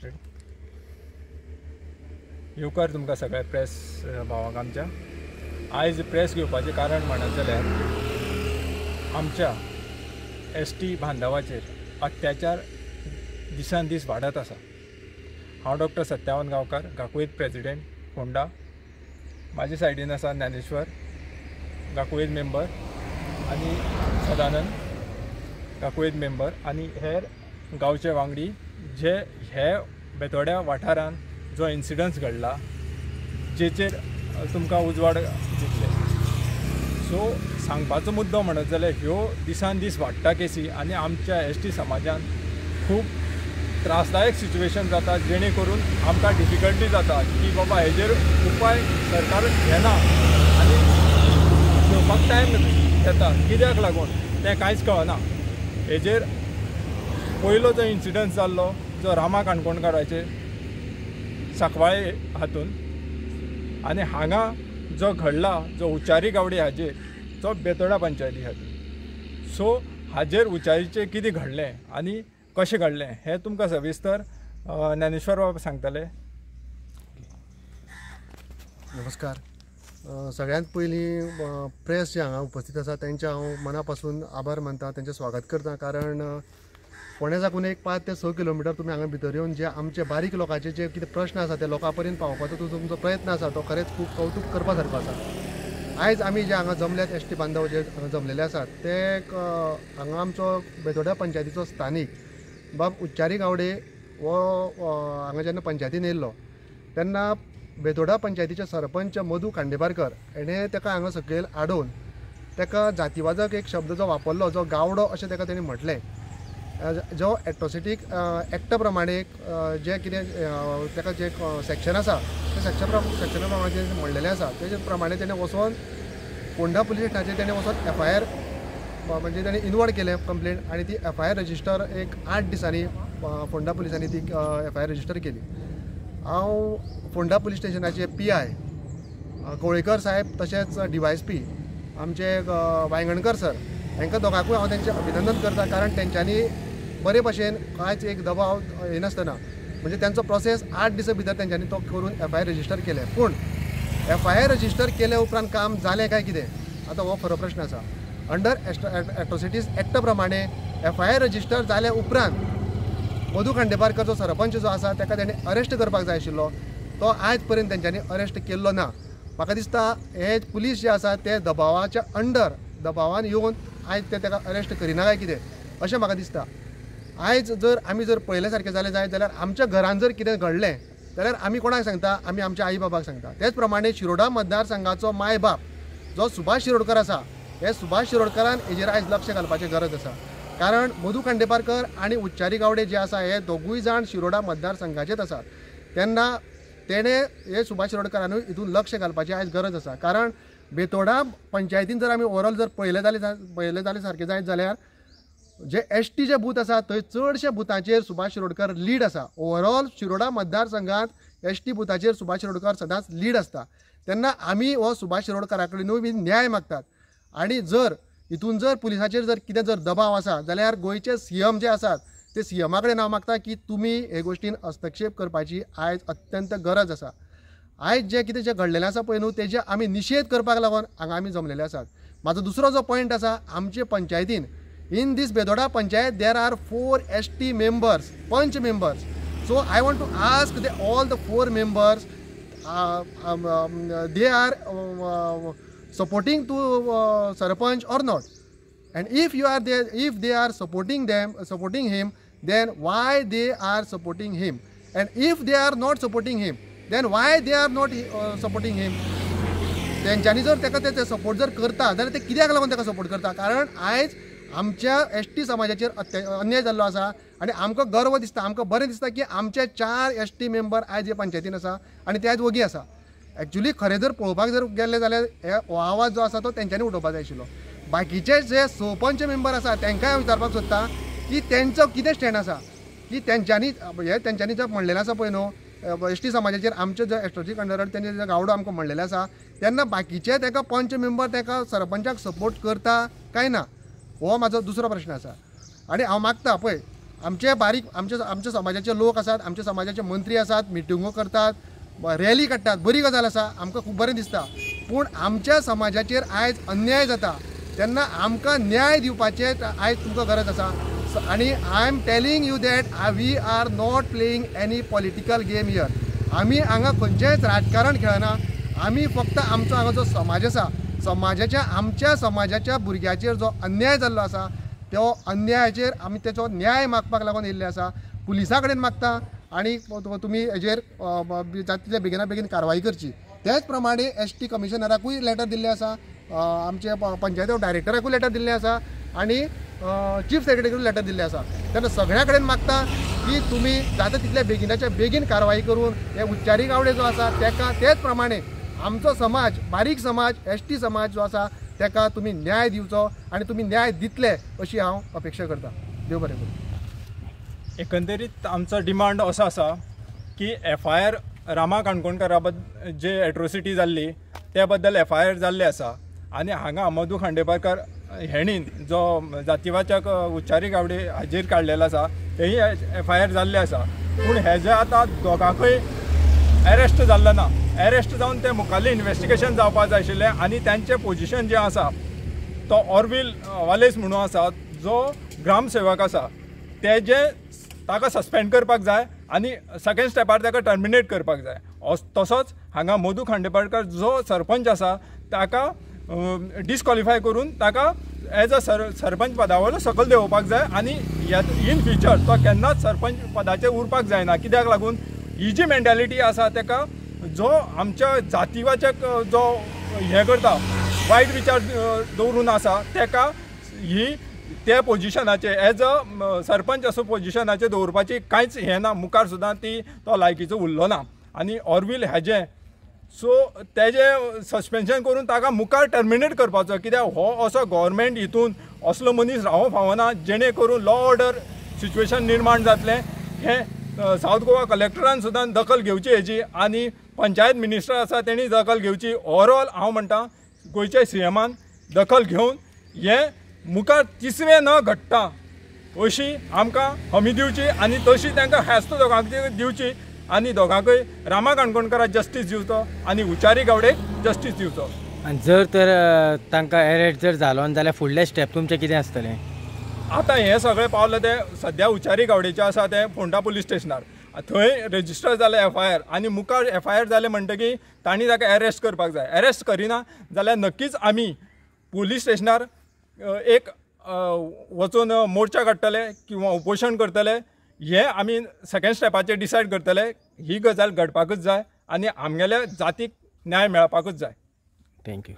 Limited. येवकार तुमकां सगळ्या प्रेस भावांक आमच्या. आयज प्रेस घेवपाचें कारण म्हणत जाल्यार आमच्या ST बांधवाचेर अत्याचार दिसान दीस वाडत आसा. हांव डॉक्टर सत्यावन गांवकार, गांकुयेत प्रेसिडेंट फोंडा. म्हाजे सायडीन आसा ज्ञानेश्वर, गांकुयेत मेंबर, आनी सदानंद, गांकुयेत मेंबर, आनी हेर गांवचे वांगडी जे हे बेतोड्या वाठारांत जो इन्सिडन्स घडला जेचेर तुमकां उजवाड दितले. सो सांगपाचो मुद्दो म्हणत जाल्यार ह्यो दिसान दीस वाडटा केसी आनी आमच्या ST समाजान खूब त्रासदायक सिच्युएशन जाता, जेणे करून आमकां डिफिकल्टी जाता की बाबा हेजेर उपाय सरकार घेना आनी घेवपाक टायम घेता. कित्याक लागून तें कांयच कळना. हेजेर पयलो जो इन्सिडन्स जाल्लो जो रामा काणकोणकाराचे सांकवाळे हातून, आनी हांगा जो घडला जो उच्चारी गावडे हाजेर तो बेतोडा पंचायती हातून. सो हाजेर उच्चारीचें कितें घडलें आनी कशें घडलें हें तुमकां सविस्तर ज्ञानेश्वर बाबा सांगतले. नमस्कार. सगळ्यांत पयलीं प्रेस जे हांगा उपस्थित आसा तेंचे हांव मना पासून आभार मानता, तेंचें स्वागत करता. कारण फोंड्या साकून एक 5 ते 6 किलोमिटर तुमी हांगा भितर येवन जे आमचे बारीक लोकांचे जे कितें प्रश्न आसा ते लोकां पर्यंत पावोवपाचो तुमचो प्रयत्न आसा तो खरेंच खूब कौतूक करपा सारको आसा. आयज आमी जे हांगा जमल्यात ST बांधव जे हांगा जमलेले आसात ते हांगा आमचो बेतोड्या पंचायतीचो स्थानीक बाब उच्चारी गावडे हो हांगा जेन्ना पंचायतीन येयल्लो तेन्ना बेतोडा पंचायतीचे सरपंच मधू खांडेपारकर हेणें ताका हांगा सकयल आडोवन ताका जातीवादक एक शब्द जो वापरलो, जो गावडो अशें ताका तेणी म्हटलें. जो एट्रोसिटीक एक्टा प्रमाणे जे कितें ताका जे सेक्शन आसा ते सेक्शना प्रमाणे जे म्हणलेलें आसा तेजे प्रमाणे तेणें वचोन फोंडा पुलीस स्टेशनाचेर तेणें वचोन FIR म्हणजे तेणें इनवॉल्व केलें कंप्लेंट, आनी ती FIR रजिस्टर एक 8 दिसांनी फोंडा पुलिसांनी ती FIR रजिस्टर केली. हांव फोंडा पुलीस स्टेशनाचे PI कवळेकर साहेब तशेंच DYSP आमचे वांयगणकर सर हांकां दोगांकूय हांव तेंचें अभिनंदन करता. कारण तेंच्यांनी बरे भशेन कांयच एक दबाव येनासतना म्हणजे तेंचो प्रोसेस 8 दिसां भितर तेंच्यांनी तो करून FIR रजिस्टर केलें. पूण FIR रजिस्टर केले उपरांत काम जालें काय कितें आतां हो खरो प्रश्न आसा. अंडर एट्रोसिटीज एक्टा प्रमाणे FIR रजिस्टर जाल्या उपरांत मधू खांडेपारकर जो सरपंच जो आसा ताका तेणें अरेस्ट करपाक जाय आशिल्लो, तो आयज पर्यंत तेंच्यांनी अरेस्ट केल्लो ना. म्हाका दिसता हे पुलीस जे आसा ते दबावाच्या अंडर दबावान येवन आयज ते ताका अरेस्ट करिना काय कितें अशें म्हाका दिसता. आयज जर आमी जर पळयले सारकें जालें जाल्यार आमच्या घरान जर कितें घडलें जाल्यार आमी कोणाक सांगता, आमी आमच्या आई बाबाक सांगता. तेच प्रमाणे शिरोडा मतदारसंघाचो माय बाप जो सुभाष शिरोडकर आसा, हे सुभाष शिरोडकरान हेजेर आयज लक्ष घालपाची गरज आसा. कारण मधू खांडेपारकर आनी उच्चारी गावडे जे आसा हे दोगूय जाण शिरोडा मतदारसंघाचेच आसात. तेन्ना तेणें हे सुभाष शिरोडकरानूय हितून लक्ष घालपाची आयज गरज आसा. कारण बेतोडा पंचायतीन जर आमी ओवरऑल जर पळयलें जाल्यार सारकें जायत जाल्यार जे ST जे बूथ आसा थंय चडशे बुथाचेर सुभाष शिरोडकर लीड आसा. ओवरऑल शिरोडा मतदारसंघात ST बुथाचेर सुभाष शिरोडकर सदांच लीड आसता. तेन्ना आमी हो सुभाष शिरोडकरा कडेनूय बी न्याय मागतात. आनी जर हितून जर पुलिसाचेर जर कितें जर दबाव आसा जाल्यार गोंयचे CM जे आसात ते CMा कडेन हांव मागता की तुमी हे गोश्टीन हस्तक्षेप करपाची आयज अत्यंत गरज आसा. आयज जे कितें जे घडलेलें आसा पळय न्हू तेजे आमी निशेध करपाक लागून हांगा आमी जमलेले आसात. म्हाजो दुसरो जो पॉयंट आसा, आमचे पंचायतीन in this Betora panchayat there are 4 ST members, panch members. So I want to ask they all the 4 members they are supporting to Sarpanch or not, and if they are supporting him, then why they are supporting him, and if they are not supporting him, then why they are not supporting him. तेंच्यांनी जर ताका ते support जर करता जाल्यार ते कित्याक लागून ताका सपोर्ट करता. कारण आयज आमच्या ST समाजाचेर अन्याय जाल्लो आसा आनी आमकां गर्व दिसता, आमकां बरें दिसता की आमचे 4 ST मेंबर आयज हे पंचायतीन आसा आनी ते आयज वगी आसा. एक्चुअली खरें जर पळोवपाक जर गेले जाल्यार हो आवाज जो आसा तो तेंच्यांनी उठोवपाक जाय आशिल्लो. बाकीचे जे 6 पंच मेंबर आसा तांकांय हांव विचारपाक सोदता की तेंचो कितें स्टँड आसा, की तेंच्यांनी जर म्हणलेलें आसा पळय न्हू ST समाजाचेर आमचे जे एस्ट्रोजिक अंडर तेंचे जे गावडो आमकां म्हणलेले आसा तेन्ना बाकीचे ताका पंच मेंबर ताका सरपंचाक सपोर्ट करता काय ना, हो म्हाजो दुसरो प्रश्न आसा. आनी हांव मागता पळय आमचे बारीक आमच्या समाजाचे लोक आसात, आमच्या समाजाचे मंत्री आसात, मिटिंगो करतात, रॅली काडटात, बरी गजाल आसा, आमकां खूब बरें दिसता. पूण आमच्या समाजाचेर आयज अन्याय जाता तेन्ना आमकां न्याय दिवपाचे आयज तुमकां गरज आसा. आनी I am telling you that we are not playing any political game here. आमी हांगा खंयचेंच राजकारण खेळना. आमी फक्त आमचो हांगा जो समाज आसा, आमच्या समाजाच्या भुरग्याचेर जो अन्याय जाल्लो आसा तो अन्यायाचेर आमी तेचो न्याय मागपाक लागून येयल्ले आसा. पुलिसा कडेन मागता आनी तुमी हेजेर तितले बेगिना बेगीन कारवाय करची. तेच प्रमाणे ST कमिशनराकूय लेटर दिल्लें आसा, आमचे पंचायत डायरेक्टराकूय लेटर दिल्लें आसा आनी चीफ सेक्रेटरीकूय लेटर दिल्लें आसा. तेन्ना सगळ्या कडेन मागता की तुमी जाता तितल्या बेगिनाच्या बेगीन कारवाई करून हे उच्चारी गावडे जो आसा तेका तेच प्रमाणे आमचो समाज, बारीक समाज, ST समाज जो आसा तेका तुमी न्याय दिवचो आनी तुमी न्याय दितले अशी हांव अपेक्षा करता. देव बरें करूं. एकंदरीत आमचो डिमांड असो आसा की FIR रामा काणकोणकारा जे एट्रोसिटी जाल्ली त्या बद्दल FIR जाल्ले आसा आनी हांगा मधू खांडेपारकार हेणीन जो जातीवाचक उच्चारी गावडे हाजेर काडलेलो आसा तेही FIR जाल्ले आसा. पूण हेजे आतां दोगांकय अरेस्ट जाल्लो ना. अरेस्ट जावन ते मुखाल्लें इन्वेस्टिगेशन जावपाक जाय आशिल्लें आनी तांचें पोजिशन जें आसा तो ऑर्विल वालेस म्हणून आसा जो ग्रामसेवक आसा ताका सस्पेंड करपाक जाय आनी सेकंड स्टेपार ताका टर्मिनेट करपाक जाय. तसोच हांगा मधू खांडेपारकार जो सरपंच आसा ताका डिस्क्वॉलिफाय करून ताका एज अ सरपंच पदा वयलो सकयल देंवोवपाक जाय आनी इन फ्युचर तो केन्नाच सरपंच पदाचेर उरपाक जायना. कित्याक लागून ही जी मेंटॅलिटी आसा ताका जो आमच्या जातीवाचक जो हे करता वायट विचार दवरून आसा ताका ही त्या पोजिशनाचे एज अ सरपंच असो पोजिशनाचेर दवरपाची कांयच हें ना. मुखार सुद्दां तो लायकीचो उरलो ना आनी ऑर्विल हेजें सो तेजें सस्पेन्शन करून ताका मुखार टर्मिनेट करपाचो. कित्याक हो असो गव्हर्मेंट हितून असलो मनीस रावूंक फावना जेणे करून लॉ ऑर्डर सिच्युएशन निर्माण जातलें. हें सावथ गोवा कलेक्टरान सुद्दां दखल घेवची हेजी आनी पंचायत मिनिस्टर आसा तेणी दखल घेवची. ओवरऑल हांव म्हणटा गोंयच्या CMान दखल घेवन हें मुखार तिसरें न घडटा अशी आमकां हमी दिवची आनी तशी तांकां ह्यास्त दोगांक दिवची आनी दोगांकय रामा काणकोणकाराक जस्टीस दिवचो आनी उच्चारी गावडेक जस्टीस दिवचो. आनी जर तर तांकां अरेस्ट जर जालो जाल्यार फुडलें स्टेप तुमचें कितें आसतलें? आतां हें सगळें पावलें तें सद्या उच्चारी गावडेचें आसा तें फोंडा पुलीस स्टेशनार. थंय रजिस्टर जालें FIR आनी मुखार FIR जालें म्हणटकीर तांणी ताका अरेस्ट करपाक जाय. अरेस्ट करिना जाल्यार नक्कीच आमी पुलीस स्टेशनार एक वचून मोर्चा काडटले किंवा उपोशण करतले. हे आमी सेकंड स्टेपाचेर डिसायड करतले. ही गजाल घडपाकूच जाय आनी आमगेल्या जातीक न्याय मेळपाकूच जाय. थँक्यू.